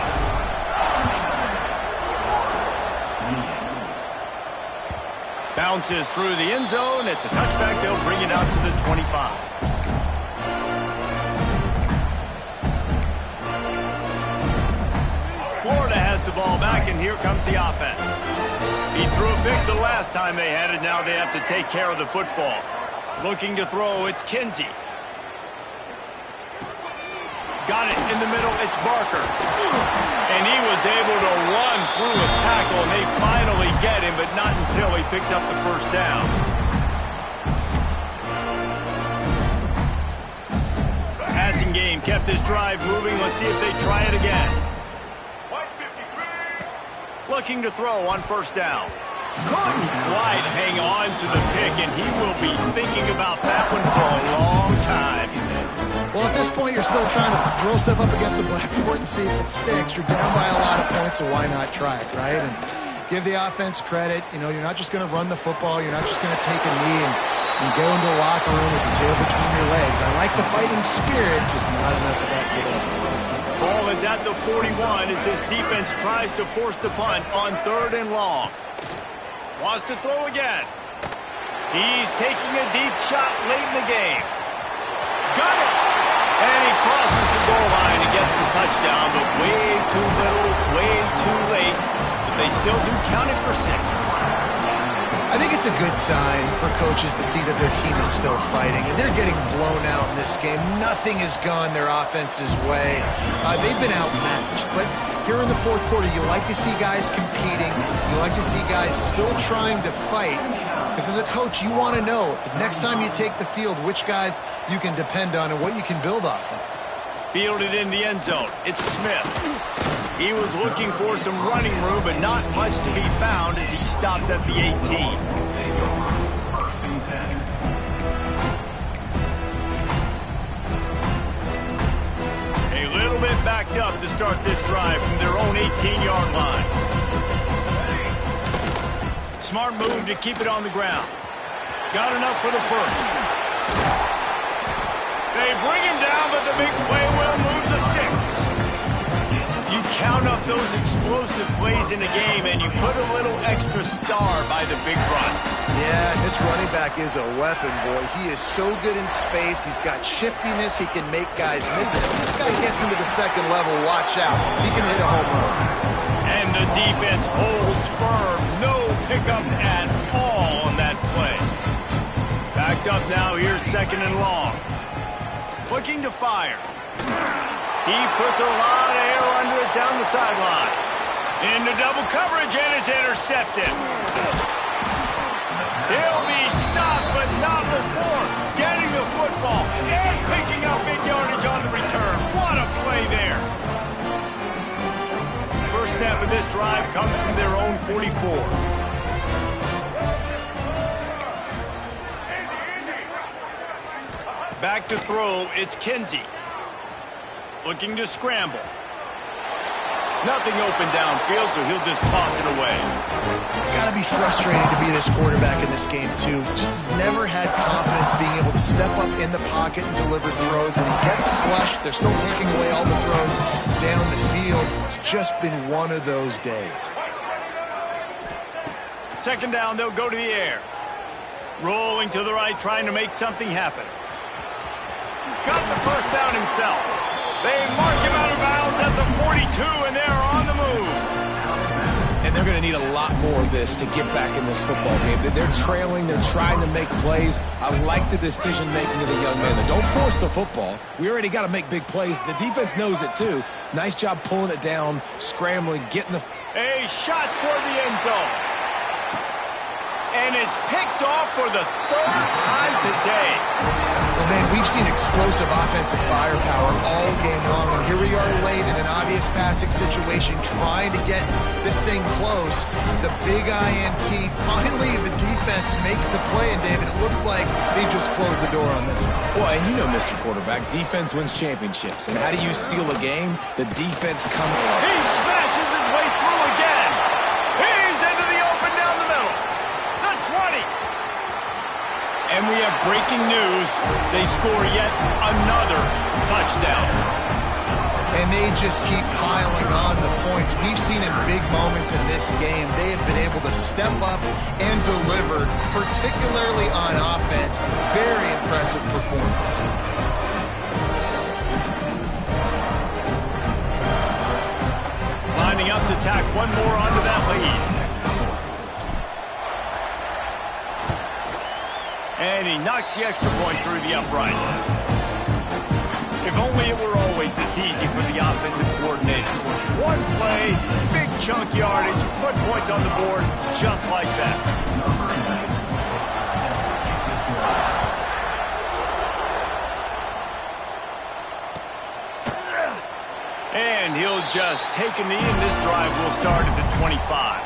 Bounces through the end zone. It's a touchback. They'll bring it out to the 25. Florida has the ball back, and here comes the offense. He threw a pick the last time they had it. Now they have to take care of the football. Looking to throw, it's Kinsey. Got it in the middle, it's Barker. And he was able to run through a tackle, and they finally get him, but not until he picks up the first down. Passing game kept this drive moving. Let's see if they try it again. Looking to throw on first down. Couldn't quite hang on to the pick, and he will be thinking about that one for a long time. Well, at this point, you're still trying to throw stuff up against the blackboard and see if it sticks. You're down by a lot of points, so why not try it, right? And give the offense credit. You know, you're not just going to run the football. You're not just going to take a knee and go into the locker room with your tail between your legs. I like the fighting spirit, just not enough of that today. Ball is at the 41 as this defense tries to force the punt on 3rd and long. Wants to throw again. He's taking a deep shot late in the game. Got it! And he crosses the goal line and gets the touchdown, but way too little, way too late. But they still do count it for 6. I think it's a good sign for coaches to see that their team is still fighting. And they're getting blown out in this game. Nothing has gone their offense's way. They've been outmatched. But here in the 4th quarter, you like to see guys competing. You like to see guys still trying to fight. Because as a coach, you want to know the next time you take the field, which guys you can depend on and what you can build off of. Fielded in the end zone. It's Smith. He was looking for some running room, but not much to be found as he stopped at the 18. A little bit backed up to start this drive from their own 18-yard line. Smart move to keep it on the ground. Got enough for the first. They bring him down, but the big play will move the sticks. You count up those explosive plays in a game, and you put a little extra star by the big run. Yeah, and this running back is a weapon, boy. He is so good in space. He's got shiftiness. He can make guys miss it. If this guy gets into the 2nd level, watch out. He can hit a home run. And the defense holds firm. No pickup at all on that play. Backed up now. Here's 2nd and long. Looking to fire. He puts a lot of air under it down the sideline. Into double coverage, and it's intercepted. He'll be stopped, but not before getting the football and picking up big yardage on the return. What a play there. First step of this drive comes from their own 44. Back to throw, it's Kinsey. Looking to scramble. Nothing open downfield, so he'll just toss it away. It's got to be frustrating to be this quarterback in this game, too. Just has never had confidence being able to step up in the pocket and deliver throws. When he gets flushed, they're still taking away all the throws down the field. It's just been one of those days. 2nd down, they'll go to the air. Rolling to the right, trying to make something happen. Got the first down himself. They mark him out of bounds at the 42, and they're on the move. And they're going to need a lot more of this to get back in this football game. They're trailing. They're trying to make plays. I like the decision-making of the young man. Don't force the football. We already got to make big plays. The defense knows it, too. Nice job pulling it down, scrambling, getting the... A shot toward the end zone. And it's picked off for the 3rd time today. Well, man, we've seen explosive offensive firepower all game long, and here we are late in an obvious passing situation trying to get this thing close. The big INT, finally the defense makes a play, and David, it looks like they just closed the door on this one. Well, and you know, Mr. Quarterback, defense wins championships. And how do you seal a game? The defense comes in. He smashes his way through again. He's into the open down the middle. The 20. And we have breaking news. They score yet another touchdown. And they just keep piling on the points. We've seen in big moments in this game, they have been able to step up and deliver, particularly on offense. Very impressive performance. Lining up to tack one more onto that lead. And he knocks the extra point through the uprights. If only it were always this easy for the offensive coordinators. One play, big chunk yardage, put points on the board just like that. And he'll just take a knee, and this drive will start at the 25.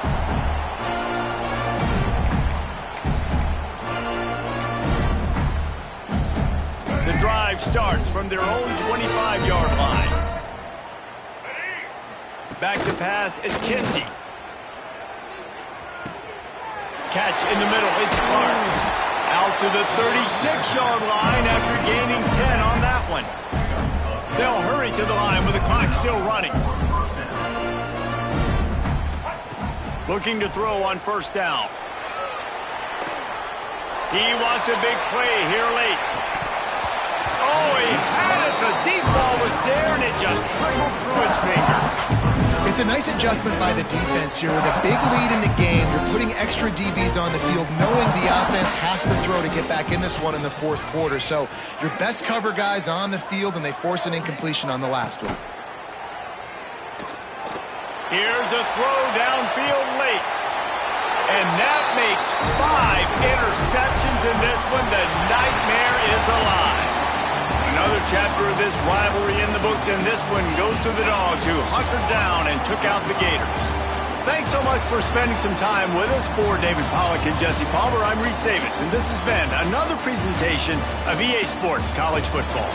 The drive starts from their own 25-yard line. Back to pass, it's Kinsey. Catch in the middle, it's Clark. Out to the 36-yard line after gaining 10 on that one. They'll hurry to the line with the clock still running. Looking to throw on first down. He wants a big play here late. Oh, he had it. The deep ball was there, and it just trickled through his fingers. It's a nice adjustment by the defense here. With a big lead in the game, you're putting extra DBs on the field, knowing the offense has to throw to get back in this one in the fourth quarter. So your best cover guys on the field, and they force an incompletion on the last one. Here's a throw downfield late. And that makes 5 interceptions in this one. The nightmare is alive. Another chapter of this rivalry in the books, and this one goes to the Dogs, who hunkered down and took out the Gators. Thanks so much for spending some time with us. For David Pollack and Jesse Palmer, I'm Reese Davis, and this has been another presentation of EA Sports College Football.